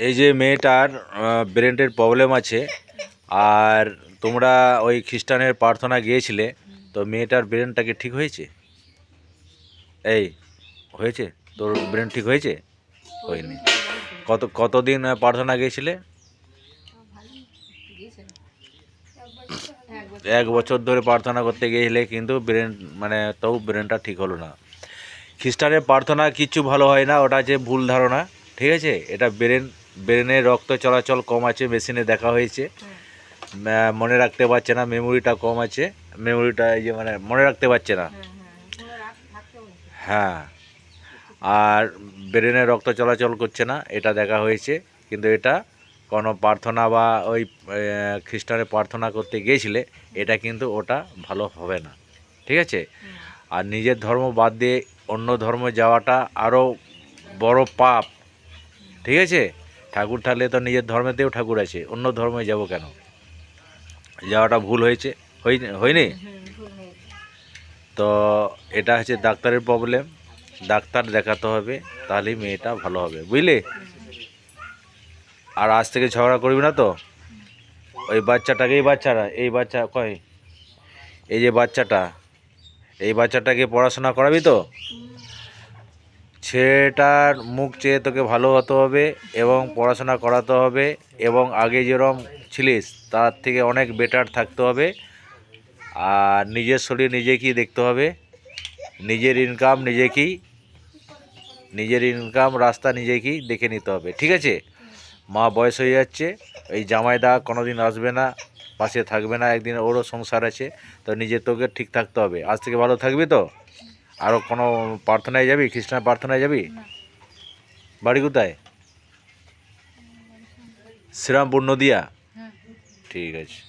এই যে মেয়েটার ব্রেনের প্রবলেম আছে, আর তোমরা ওই খ্রিস্টানের প্রার্থনা গিয়েছিলে, তো মেয়েটার ব্রেনটা কি ঠিক হয়েছে? এই হয়েছে? তোর ব্রেন ঠিক হয়েছে? হয়নি। কতদিন প্রার্থনা গিয়েছিলে? 1 বছর ধরে প্রার্থনা করতে গিয়েছিলে, কিন্তু ব্রেন মানে তবু ব্রেনটা ঠিক হলো না। খ্রিস্টানের প্রার্থনা কিচ্ছু ভালো হয় না, ওটা যে ভুল ধারণা, ঠিক আছে? এটা ব্রেনে রক্ত চলাচল কম আছে, মেশিনে দেখা হয়েছে। মনে রাখতে পারছে না, মেমোরিটা কম আছে, মেমোরিটা এই যে মানে মনে রাখতে পারছে না। হ্যাঁ, আর ব্রেনে রক্ত চলাচল করছে না, এটা দেখা হয়েছে। কিন্তু এটা কোনো প্রার্থনা বা ওই খ্রিস্টানের প্রার্থনা করতে গিয়েছিলে, এটা কিন্তু ওটা ভালো হবে না, ঠিক আছে? আর নিজের ধর্ম বাদ দিয়ে অন্য ধর্মে যাওয়াটা আরও বড় পাপ, ঠিক আছে? ঠাকুর থাকলে তো নিজের ধর্মেতেও ঠাকুর আছে, অন্য ধর্মে যাব কেন? যাওয়াটা ভুল হয়েছে, হয়নি? তো এটা হচ্ছে ডাক্তারের প্রবলেম, ডাক্তার দেখাতে হবে, তাহলেই মেয়েটা ভালো হবে, বুঝলি? আর আজ থেকে ঝগড়া করবি না তো? ওই বাচ্চাটাকে, এই বাচ্চা কয়, এই যে বাচ্চাটা, এই বাচ্চাটাকে পড়াশোনা করাবি তো? ছেলেটার মুখ চেয়ে তোকে ভালো হতে হবে এবং পড়াশোনা করাতে হবে, এবং আগে যেরকম ছিলিস তার থেকে অনেক বেটার থাকতে হবে। আর নিজের শরীর নিজেকেই দেখতে হবে, নিজের ইনকাম রাস্তা নিজেকেই দেখে নিতে হবে, ঠিক আছে? মা বয়স হয়ে যাচ্ছে, এই জামাইদা কোনো দিন আসবে না, পাশে থাকবে না, একদিন ওরও সংসার আছে, তো নিজের তোকে ঠিক থাকতে হবে। আজ থেকে ভালো থাকবি তো? আরও কোনো প্রার্থনায় যাবি, খ্রিস্টান প্রার্থনায় যাবি? বাড়ি কোথায়? শ্রীরামপুর নদিয়া? ঠিক আছে।